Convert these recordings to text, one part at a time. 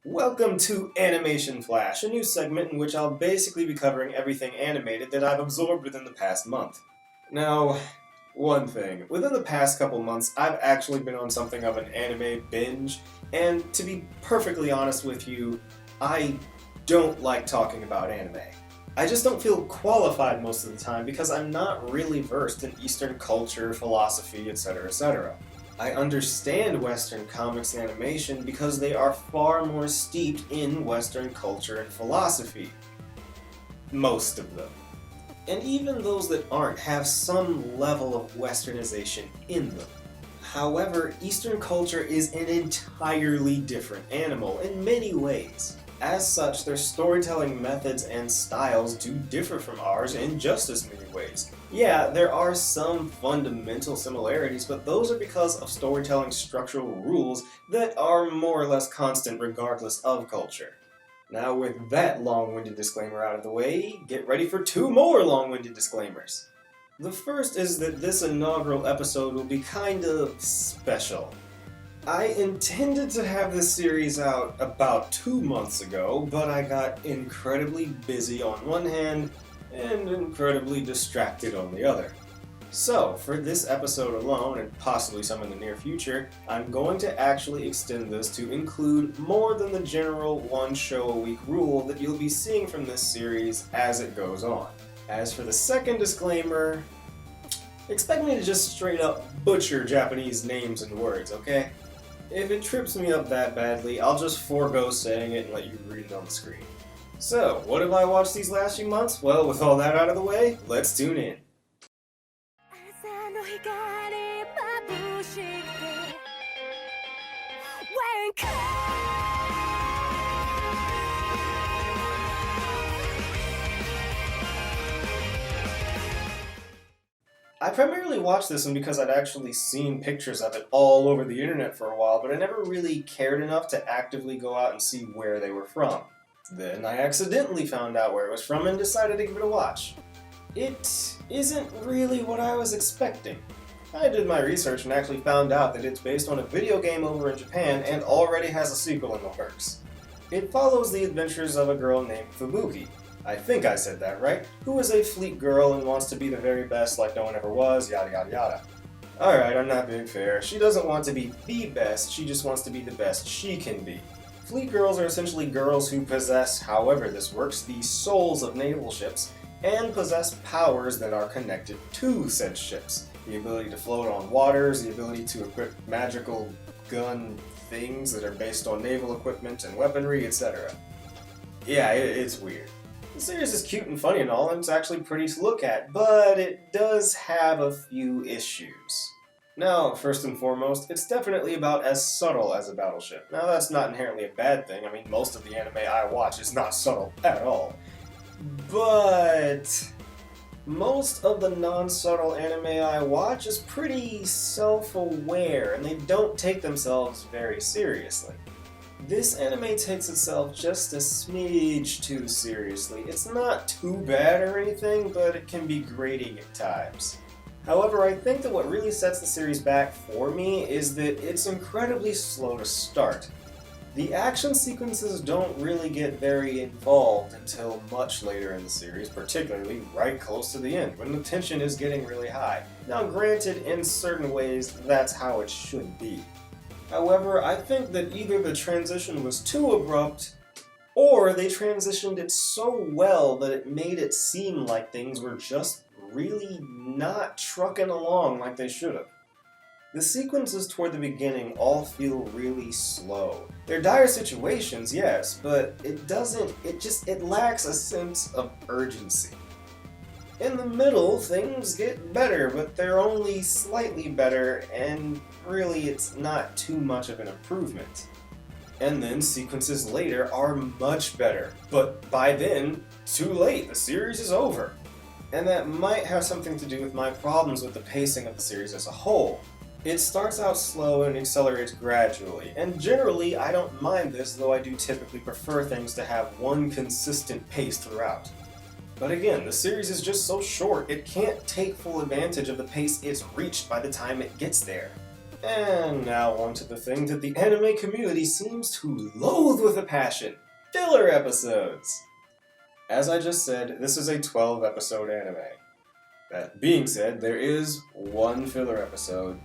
Welcome to Animation Flash, a new segment in which I'll basically be covering everything animated that I've absorbed within the past month. Now, one thing. Within the past couple months, I've actually been on something of an anime binge, and to be perfectly honest with you, I don't like talking about anime. I just don't feel qualified most of the time because I'm not really versed in Eastern culture, philosophy, etc., etc. I understand Western comics and animation because they are far more steeped in Western culture and philosophy. Most of them. And even those that aren't have some level of westernization in them. However, Eastern culture is an entirely different animal in many ways. As such, their storytelling methods and styles do differ from ours in just as many ways. Yeah, there are some fundamental similarities, but those are because of storytelling structural rules that are more or less constant regardless of culture. Now, with that long-winded disclaimer out of the way, get ready for two more long-winded disclaimers. The first is that this inaugural episode will be kind of special. I intended to have this series out about 2 months ago, but I got incredibly busy on one hand and incredibly distracted on the other. So, for this episode alone, and possibly some in the near future, I'm going to actually extend this to include more than the general one show a week rule that you'll be seeing from this series as it goes on. As for the second disclaimer, expect me to just straight up butcher Japanese names and words, okay? If it trips me up that badly, I'll just forego saying it and let you read it on the screen. So, what have I watched these last few months? Well, with all that out of the way, let's tune in. I primarily watched this one because I'd actually seen pictures of it all over the internet for a while, but I never really cared enough to actively go out and see where they were from. Then I accidentally found out where it was from and decided to give it a watch. It isn't really what I was expecting. I did my research and actually found out that it's based on a video game over in Japan and already has a sequel in the works. It follows the adventures of a girl named Fubuki. I think I said that right, who is a fleet girl and wants to be the very best like no one ever was, yada yada yada. Alright, I'm not being fair. She doesn't want to be the best, she just wants to be the best she can be. Fleet girls are essentially girls who possess, however this works, the souls of naval ships, and possess powers that are connected to said ships. The ability to float on waters, the ability to equip magical gun things that are based on naval equipment and weaponry, etc. Yeah, it's weird. The series is cute and funny and all, and it's actually pretty to look at, but it does have a few issues. Now, first and foremost, it's definitely about as subtle as a battleship. Now, that's not inherently a bad thing. I mean, most of the anime I watch is not subtle at all. But most of the non-subtle anime I watch is pretty self-aware, and they don't take themselves very seriously. This anime takes itself just a smidge too seriously. It's not too bad or anything, but it can be grating at times. However, I think that what really sets the series back for me is that it's incredibly slow to start. The action sequences don't really get very involved until much later in the series, particularly right close to the end, when the tension is getting really high. Now granted, in certain ways, that's how it should be. However, I think that either the transition was too abrupt, or they transitioned it so well that it made it seem like things were just really not trucking along like they should have. The sequences toward the beginning all feel really slow. They're dire situations, yes, but it lacks a sense of urgency. In the middle, things get better, but they're only slightly better, and really it's not too much of an improvement. And then sequences later are much better, but by then, too late, the series is over. And that might have something to do with my problems with the pacing of the series as a whole. It starts out slow and accelerates gradually, and generally I don't mind this, though I do typically prefer things to have one consistent pace throughout. But again, the series is just so short, it can't take full advantage of the pace it's reached by the time it gets there. And now on to the thing that the anime community seems to loathe with a passion: filler episodes! As I just said, this is a 12-episode anime. That being said, there is one filler episode,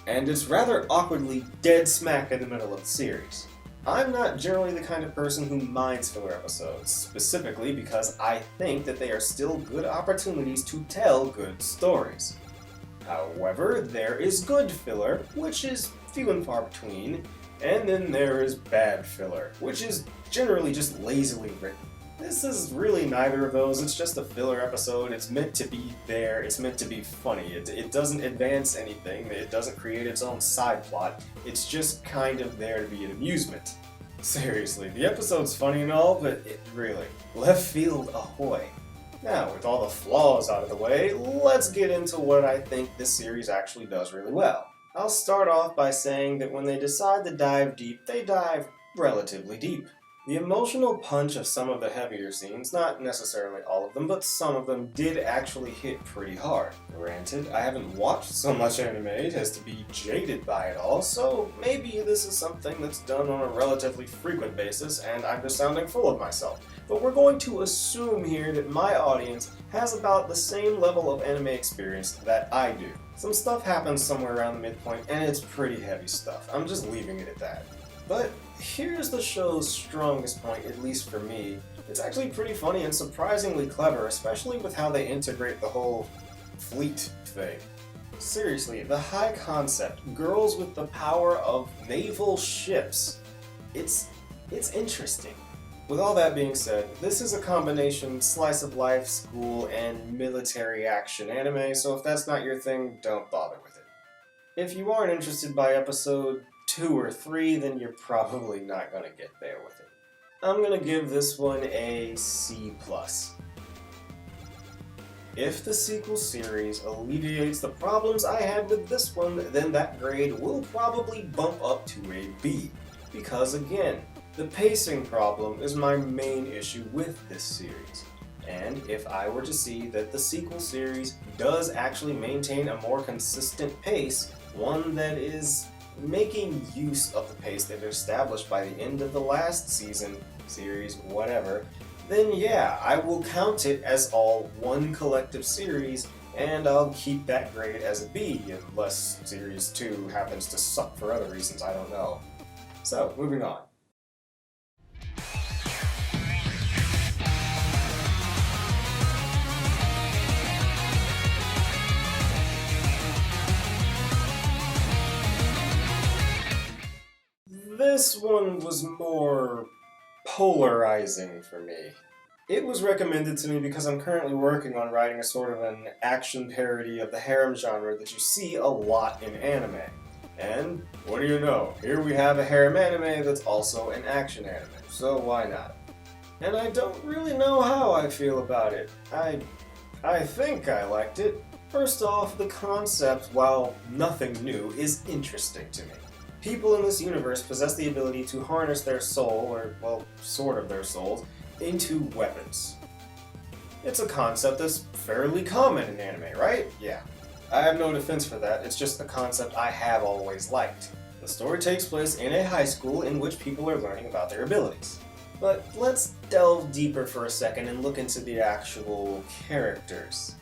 and it's rather awkwardly dead smack in the middle of the series. I'm not generally the kind of person who minds filler episodes, specifically because I think that they are still good opportunities to tell good stories. However, there is good filler, which is few and far between, and then there is bad filler, which is generally just lazily written. This is really neither of those. It's just a filler episode. It's meant to be there. It's meant to be funny. It doesn't advance anything. It doesn't create its own side plot. It's just kind of there to be an amusement. Seriously, the episode's funny and all, but it really, left field ahoy. Now, with all the flaws out of the way, let's get into what I think this series actually does really well. I'll start off by saying that when they decide to dive deep, they dive relatively deep. The emotional punch of some of the heavier scenes, not necessarily all of them, but some of them did actually hit pretty hard. Granted, I haven't watched so much anime as to be jaded by it all, so maybe this is something that's done on a relatively frequent basis and I'm just sounding full of myself. But we're going to assume here that my audience has about the same level of anime experience that I do. Some stuff happens somewhere around the midpoint and it's pretty heavy stuff. I'm just leaving it at that. But here's the show's strongest point, at least for me. It's actually pretty funny and surprisingly clever, especially with how they integrate the whole fleet thing. Seriously, the high concept, girls with the power of naval ships. It's interesting. With all that being said, this is a combination slice of life, school, and military action anime, so if that's not your thing, don't bother with it. If you aren't interested by episode 2 or 3, then you're probably not going to get there with it. I'm going to give this one a C+. If the sequel series alleviates the problems I had with this one, then that grade will probably bump up to a B. Because again, the pacing problem is my main issue with this series. And if I were to see that the sequel series does actually maintain a more consistent pace, one that is making use of the pace that was established by the end of the last season, series, whatever, then yeah, I will count it as all one collective series, and I'll keep that grade as a B, unless Series 2 happens to suck for other reasons, I don't know. So, moving on. This one was more polarizing for me. It was recommended to me because I'm currently working on writing a sort of an action parody of the harem genre that you see a lot in anime. And what do you know, here we have a harem anime that's also an action anime, so why not? And I don't really know how I feel about it. I think I liked it. First off, the concept, while nothing new, is interesting to me. People in this universe possess the ability to harness their soul, or, well, sort of their souls, into weapons. It's a concept that's fairly common in anime, right? Yeah. I have no defense for that, it's just a concept I have always liked. The story takes place in a high school in which people are learning about their abilities. But let's delve deeper for a second and look into the actual characters.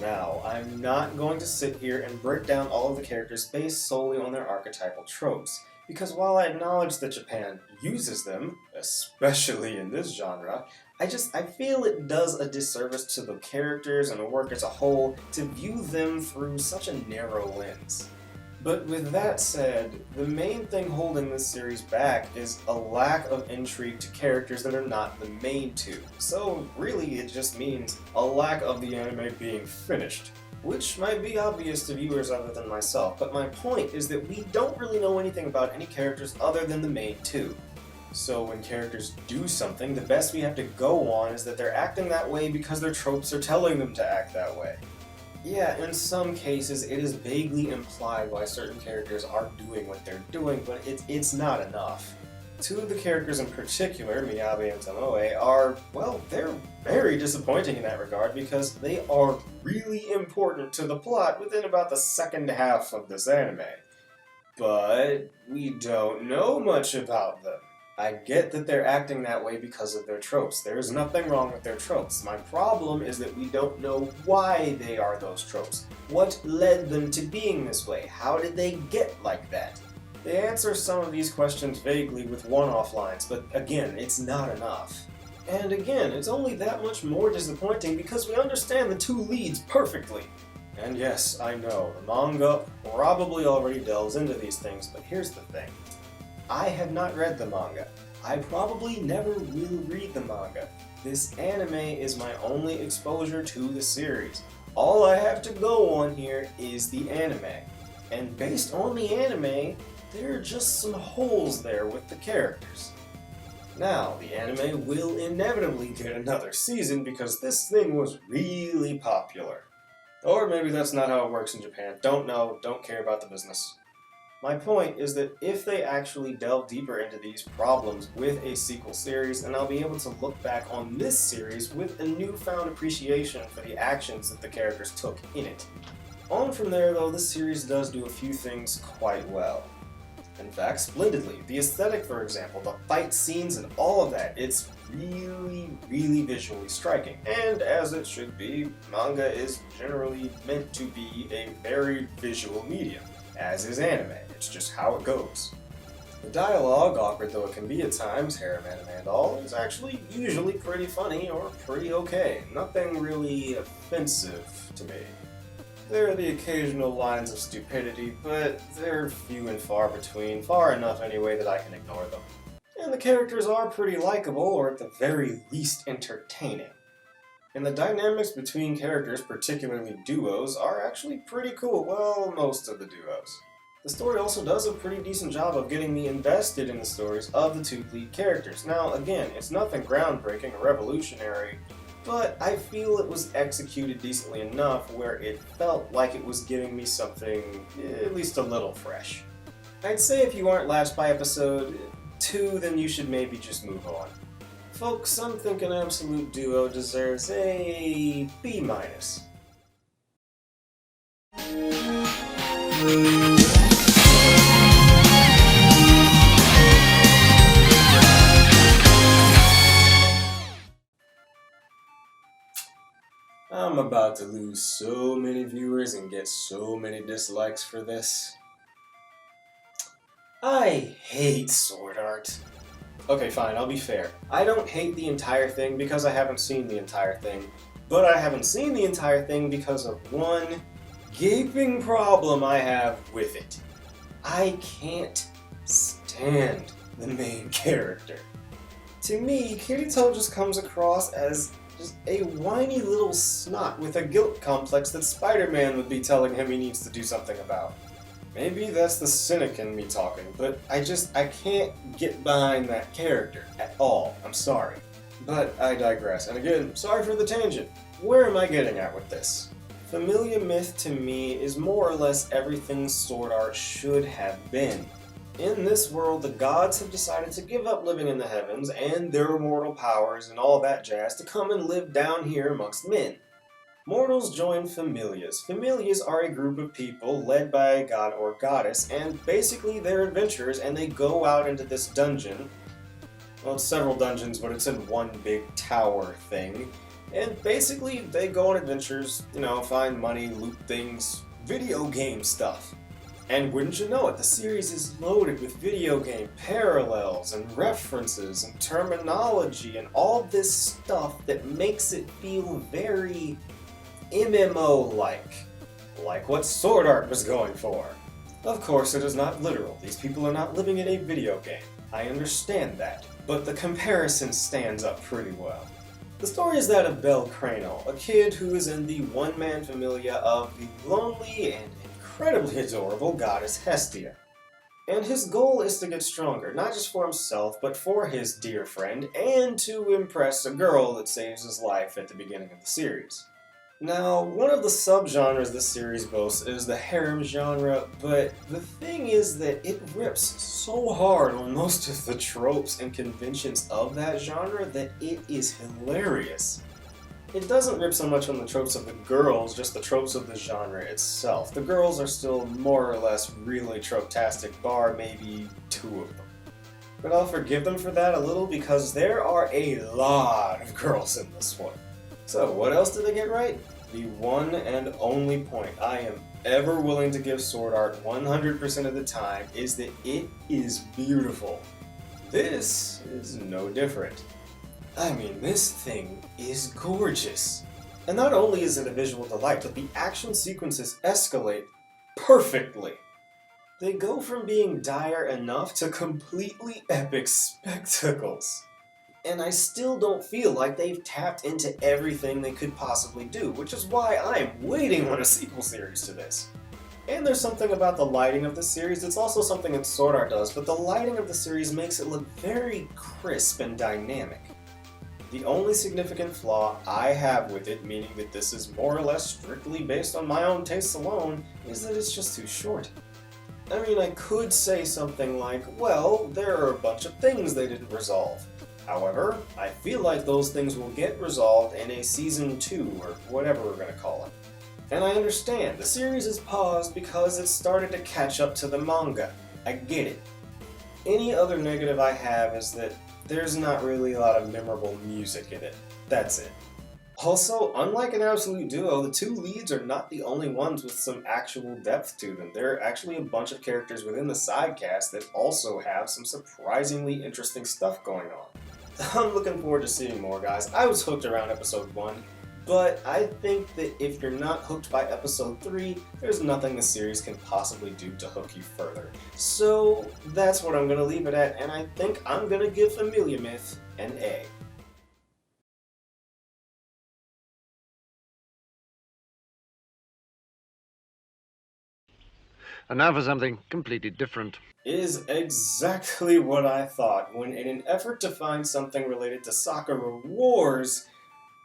Now, I'm not going to sit here and break down all of the characters based solely on their archetypal tropes, because while I acknowledge that Japan uses them, especially in this genre, I feel it does a disservice to the characters and the work as a whole to view them through such a narrow lens. But with that said, the main thing holding this series back is a lack of intrigue to characters that are not the main two. So really it just means a lack of the anime being finished. Which might be obvious to viewers other than myself, but my point is that we don't really know anything about any characters other than the main two. So when characters do something, the best we have to go on is that they're acting that way because their tropes are telling them to act that way. Yeah, in some cases it is vaguely implied why certain characters are doing what they're doing, but it's not enough. Two of the characters in particular, Miyabi and Tomoe, are, well, they're very disappointing in that regard because they are really important to the plot within about the second half of this anime. But we don't know much about them. I get that they're acting that way because of their tropes. There's nothing wrong with their tropes. My problem is that we don't know why they are those tropes. What led them to being this way? How did they get like that? They answer some of these questions vaguely with one-off lines, but again, it's not enough. And again, it's only that much more disappointing because we understand the two leads perfectly. And yes, I know, the manga probably already delves into these things, but here's the thing. I have not read the manga. I probably never will read the manga. This anime is my only exposure to the series. All I have to go on here is the anime. And based on the anime, there are just some holes there with the characters. Now, the anime will inevitably get another season because this thing was really popular. Or maybe that's not how it works in Japan. Don't know, don't care about the business. My point is that if they actually delve deeper into these problems with a sequel series, then I'll be able to look back on this series with a newfound appreciation for the actions that the characters took in it. On from there though, this series does do a few things quite well. In fact, splendidly. The aesthetic, for example, the fight scenes and all of that, it's really, really visually striking. And as it should be, manga is generally meant to be a very visual medium, as is anime. It's just how it goes. The dialogue, awkward though it can be at times, harem anime and all, is actually usually pretty funny or pretty okay. Nothing really offensive to me. There are the occasional lines of stupidity, but they're few and far between, far enough anyway that I can ignore them. And the characters are pretty likable, or at the very least entertaining. And the dynamics between characters, particularly duos, are actually pretty cool. Well, most of the duos. The story also does a pretty decent job of getting me invested in the stories of the two lead characters. Now, again, it's nothing groundbreaking or revolutionary, but I feel it was executed decently enough where it felt like it was giving me something at least a little fresh. I'd say if you aren't latched by episode 2, then you should maybe just move on. Folks, I'm thinking Absolute Duo deserves a B-. I'm about to lose so many viewers and get so many dislikes for this. I hate sword art. Okay, fine, I'll be fair. I don't hate the entire thing because I haven't seen the entire thing, but I haven't seen the entire thing because of one gaping problem I have with it. I can't stand the main character. To me, Kirito just comes across as just a whiny little snot with a guilt complex that Spider-Man would be telling him he needs to do something about. Maybe that's the cynic in me talking, but I can't get behind that character at all. I'm sorry. But I digress. And again, sorry for the tangent. Where am I getting at with this? Familia Myth to me is more or less everything sword art should have been. In this world, the gods have decided to give up living in the heavens and their immortal powers and all that jazz to come and live down here amongst men. Mortals join familias. Familias are a group of people led by a god or goddess, and basically they're adventurers and they go out into this dungeon. Well, it's several dungeons, but it's in one big tower thing. And basically they go on adventures, find money, loot things, video game stuff. And wouldn't you know it, the series is loaded with video game parallels and references and terminology and all this stuff that makes it feel very MMO-like. Like what Sword Art was going for. Of course, it is not literal. These people are not living in a video game. I understand that. But the comparison stands up pretty well. The story is that of Bel Crano, a kid who is in the one-man familia of the lonely and incredibly adorable goddess Hestia. And his goal is to get stronger, not just for himself, but for his dear friend, and to impress a girl that saves his life at the beginning of the series. Now, one of the subgenres this series boasts is the harem genre, but the thing is that it rips so hard on most of the tropes and conventions of that genre that it is hilarious. It doesn't rip so much on the tropes of the girls, just the tropes of the genre itself. The girls are still more or less really trope-tastic, bar maybe 2 of them. But I'll forgive them for that a little because there are a lot of girls in this one. So what else did they get right? The one and only point I am ever willing to give Sword Art 100% of the time is that it is beautiful. This is no different. I mean, this thing is gorgeous. And not only is it a visual delight, but the action sequences escalate perfectly. They go from being dire enough to completely epic spectacles. And I still don't feel like they've tapped into everything they could possibly do, which is why I'm waiting on a sequel series to this. And there's something about the lighting of the series, it's also something that Sword Art does, but the lighting of the series makes it look very crisp and dynamic. The only significant flaw I have with it, meaning that this is more or less strictly based on my own tastes alone, is that it's just too short. I mean, I could say something like, well, there are a bunch of things they didn't resolve. However, I feel like those things will get resolved in a Season 2, or whatever we're going to call it. And I understand, the series is paused because it started to catch up to the manga. I get it. Any other negative I have is that there's not really a lot of memorable music in it. That's it. Also, unlike an absolute duo, the 2 leads are not the only ones with some actual depth to them. There are actually a bunch of characters within the side cast that also have some surprisingly interesting stuff going on. I'm looking forward to seeing more, guys. I was hooked around episode 1, but I think that if you're not hooked by episode 3, there's nothing the series can possibly do to hook you further. So that's what I'm going to leave it at, and I think I'm going to give Familia Myth an A. And now for something completely different. Is exactly what I thought when, in an effort to find something related to Sakura Wars,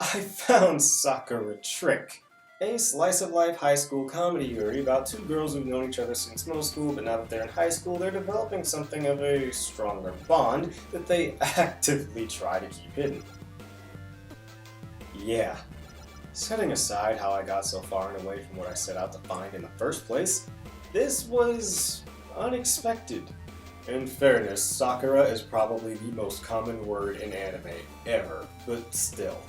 I found Sakura Trick. A slice-of-life high school comedy yuri about 2 girls who've known each other since middle school, but now that they're in high school, they're developing something of a stronger bond that they actively try to keep hidden. Yeah. Setting aside how I got so far and away from what I set out to find in the first place, this was unexpected. In fairness, Sakura is probably the most common word in anime ever, but still.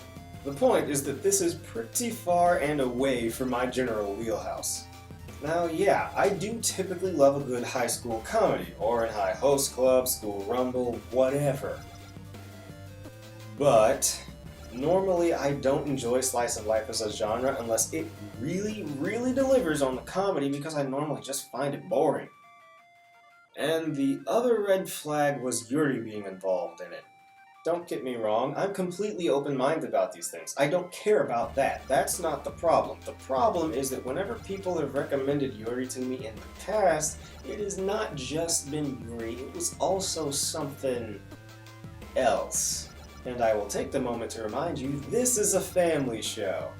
The point is that this is pretty far and away from my general wheelhouse. Now yeah, I do typically love a good high school comedy, or in high host club, school rumble, whatever. But normally I don't enjoy slice of life as a genre unless it really delivers on the comedy because I normally just find it boring. And the other red flag was Yuri being involved in it. Don't get me wrong, I'm completely open-minded about these things. I don't care about that. That's not the problem. The problem is that whenever people have recommended Yuri to me in the past, it has not just been Yuri, it was also something else. And I will take the moment to remind you, this is a family show.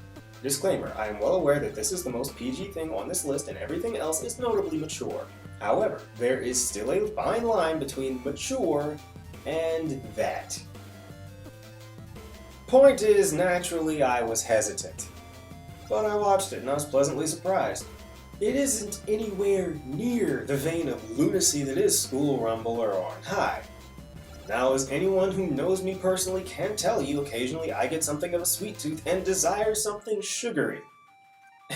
Disclaimer, I am well aware that this is the most PG thing on this list and everything else is notably mature. However, there is still a fine line between mature and that. Point is, naturally I was hesitant. But I watched it and I was pleasantly surprised. It isn't anywhere near the vein of lunacy that is School Rumble or On High. Now, as anyone who knows me personally can tell you, occasionally I get something of a sweet tooth and desire something sugary.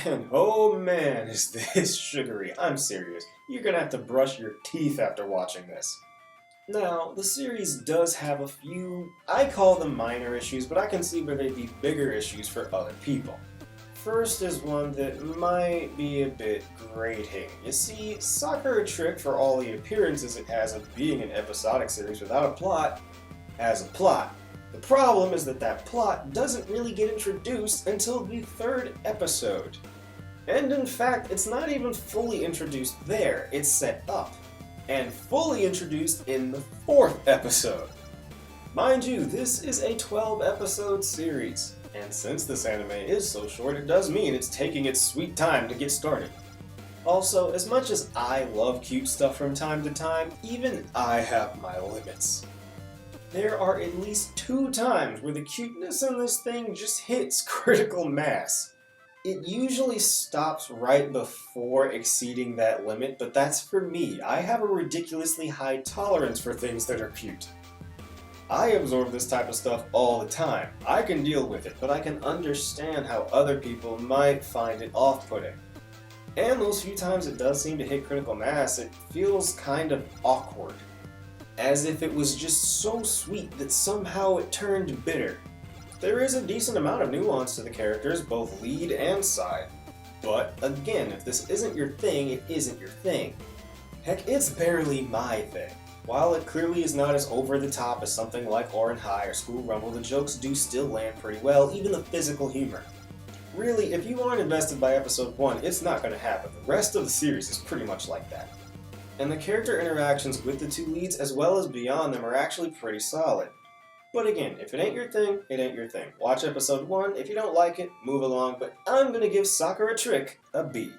And oh man, is this sugary. I'm serious. You're gonna have to brush your teeth after watching this. Now, the series does have a few, I call them minor issues, but I can see where they'd be bigger issues for other people. First is one that might be a bit grating. You see, Sakura Trick, for all the appearances it has of being an episodic series without a plot, has a plot. The problem is that that plot doesn't really get introduced until the 3rd episode. And in fact, it's not even fully introduced there, it's set up. And fully introduced in the 4th episode. Mind you, this is a 12-episode series. And since this anime is so short, it does mean it's taking its sweet time to get started. Also, as much as I love cute stuff from time to time, even I have my limits. There are at least 2 times where the cuteness in this thing just hits critical mass. It usually stops right before exceeding that limit, but that's for me. I have a ridiculously high tolerance for things that are cute. I absorb this type of stuff all the time. I can deal with it, but I can understand how other people might find it off-putting. And those few times it does seem to hit critical mass, it feels kind of awkward. As if it was just so sweet that somehow it turned bitter. There is a decent amount of nuance to the characters, both lead and side. But again, if this isn't your thing, it isn't your thing. Heck, it's barely my thing. While it clearly is not as over the top as something like Ouran High or School Rumble, the jokes do still land pretty well, even the physical humor. Really, if you aren't invested by episode 1, it's not going to happen. The rest of the series is pretty much like that. And the character interactions with the 2 leads as well as beyond them are actually pretty solid. But again, if it ain't your thing, it ain't your thing. Watch episode 1, if you don't like it, move along, but I'm gonna give Sakura Trick a B.